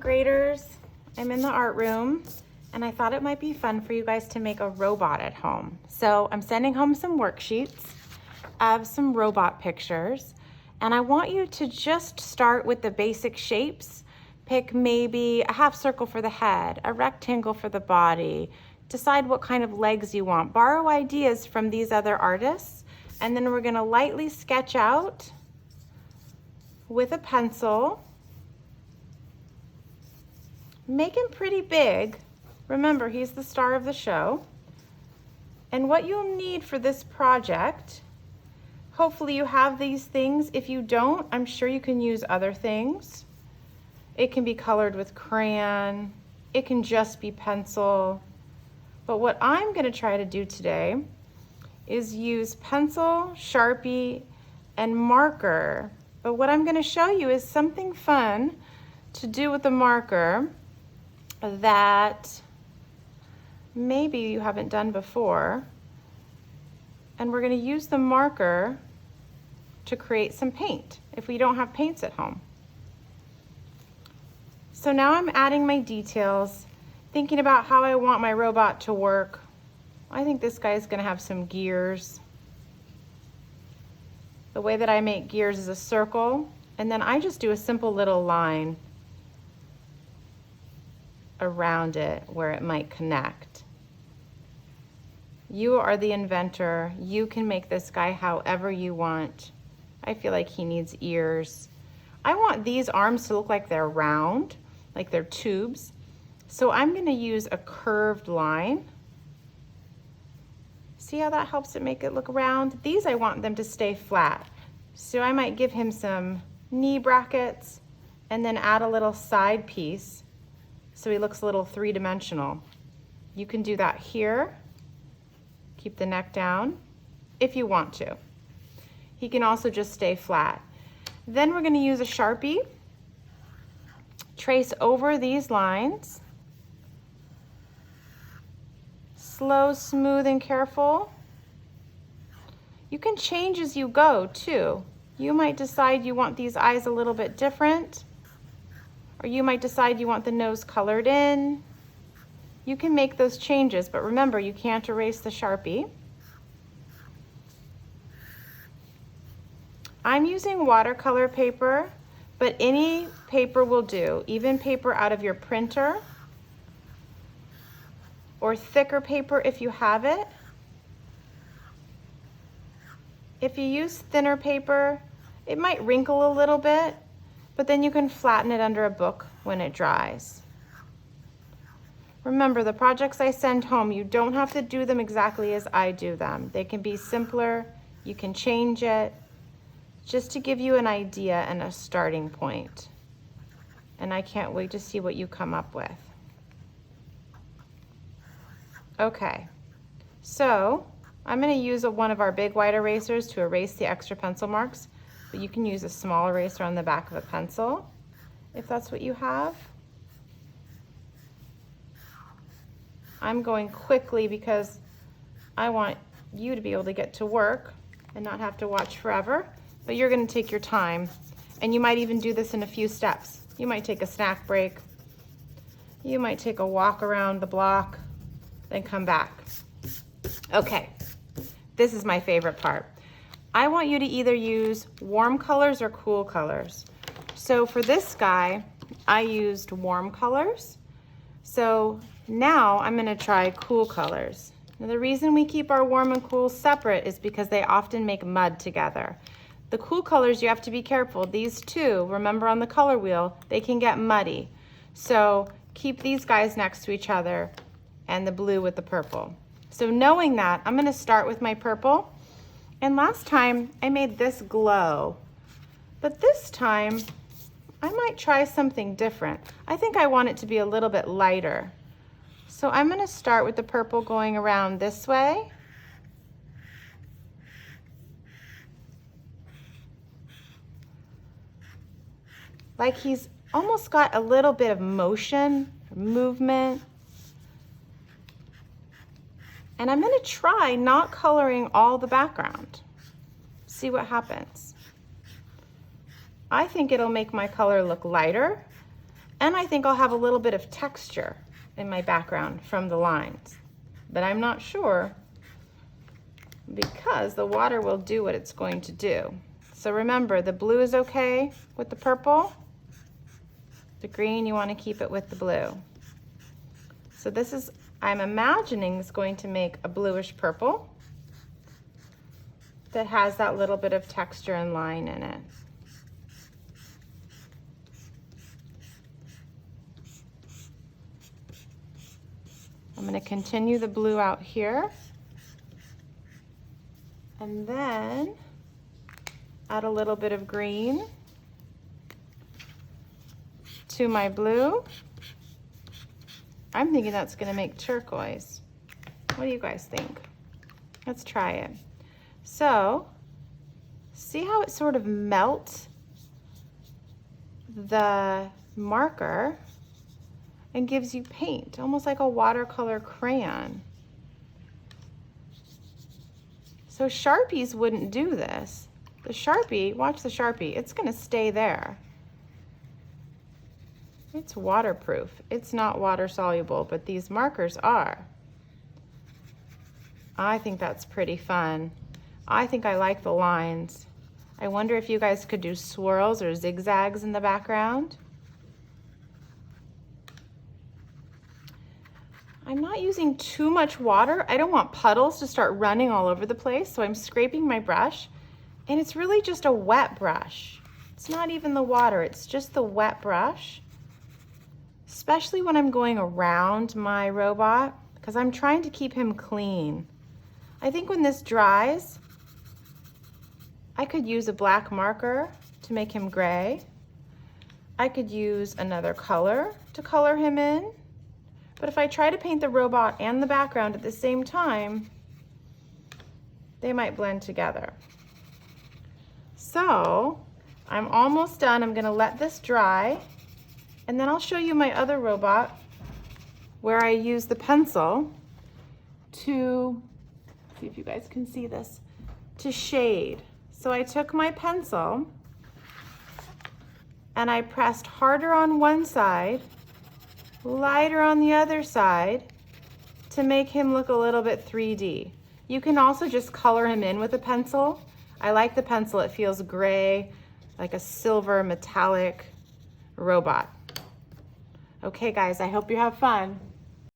Graders, I'm in the art room and I thought it might be fun for you guys to make a robot at home. So I'm sending home some worksheets of some robot pictures, and I want you to just start with the basic shapes. Pick maybe a half circle for the head, a rectangle for the body, decide what kind of legs you want. Borrow ideas from these other artists, and then we're gonna lightly sketch out with a pencil. Make him pretty big. Remember, he's the star of the show. And what you'll need for this project, hopefully you have these things. If you don't, I'm sure you can use other things. It can be colored with crayon. It can just be pencil. But what I'm gonna try to do today is use pencil, Sharpie, and marker. But what I'm gonna show you is something fun to do with the marker that maybe you haven't done before. And we're gonna use the marker to create some paint if we don't have paints at home. So now I'm adding my details, thinking about how I want my robot to work. I think this guy's gonna have some gears. The way that I make gears is a circle, and then I just do a simple little line around it where it might connect. You are the inventor. You can make this guy however you want. I feel like he needs ears. I want these arms to look like they're round, like they're tubes. So I'm gonna use a curved line. See how that helps it make it look round? These I want them to stay flat. So I might give him some knee brackets and then add a little side piece so he looks a little three-dimensional. You can do that here. Keep the neck down if you want to. He can also just stay flat. Then we're gonna use a Sharpie. Trace over these lines. Slow, smooth, and careful. You can change as you go too. You might decide you want these eyes a little bit different, or you might decide you want the nose colored in. You can make those changes, but remember, you can't erase the Sharpie. I'm using watercolor paper, but any paper will do, even paper out of your printer, or thicker paper if you have it. If you use thinner paper, it might wrinkle a little bit, but then you can flatten it under a book when it dries. Remember, the projects I send home, you don't have to do them exactly as I do them. They can be simpler, you can change it, just to give you an idea and a starting point. And I can't wait to see what you come up with. Okay, so I'm gonna use one of our big white erasers to erase the extra pencil marks, but you can use a small eraser on the back of a pencil if that's what you have. I'm going quickly because I want you to be able to get to work and not have to watch forever, but you're gonna take your time, and you might even do this in a few steps. You might take a snack break. You might take a walk around the block, then come back. Okay, this is my favorite part. I want you to either use warm colors or cool colors. So for this guy, I used warm colors. So now I'm gonna try cool colors. Now the reason we keep our warm and cool separate is because they often make mud together. The cool colors, you have to be careful. These two, remember on the color wheel, they can get muddy. So keep these guys next to each other and the blue with the purple. So knowing that, I'm gonna start with my purple. And last time I made this glow, but this time I might try something different. I think I want it to be a little bit lighter. So I'm gonna start with the purple going around this way. Like he's almost got a little bit of motion, movement. And I'm gonna try not coloring all the background. See what happens. I think it'll make my color look lighter, And I think I'll have a little bit of texture in my background from the lines, but I'm not sure because the water will do what it's going to do. So remember, the blue is okay with the purple. The green, you want to keep it with the blue. So this is, I'm imagining, is going to make a bluish purple that has that little bit of texture and line in it. I'm going to continue the blue out here, and then add a little bit of green to my blue. I'm thinking that's going to make turquoise. What do you guys think? Let's try it. So, see how it sort of melts the marker and gives you paint, almost like a watercolor crayon. So Sharpies wouldn't do this. The Sharpie, watch the Sharpie, it's gonna stay there. It's waterproof. It's not water soluble, but these markers are. I think that's pretty fun. I think I like the lines. I wonder if you guys could do swirls or zigzags in the background. I'm not using too much water. I don't want puddles to start running all over the place, so I'm scraping my brush, and it's really just a wet brush. It's not even the water, it's just the wet brush, especially when I'm going around my robot, because I'm trying to keep him clean. I think when this dries, I could use a black marker to make him gray. I could use another color to color him in. But if I try to paint the robot and the background at the same time, they might blend together. So I'm almost done. I'm gonna let this dry, and then I'll show you my other robot where I use the pencil to, see if you guys can see this, to shade. So I took my pencil and I pressed harder on one side, lighter on the other side, to make him look a little bit 3D. You can also just color him in with a pencil. I like the pencil, it feels gray, like a silver metallic robot. Okay guys, I hope you have fun.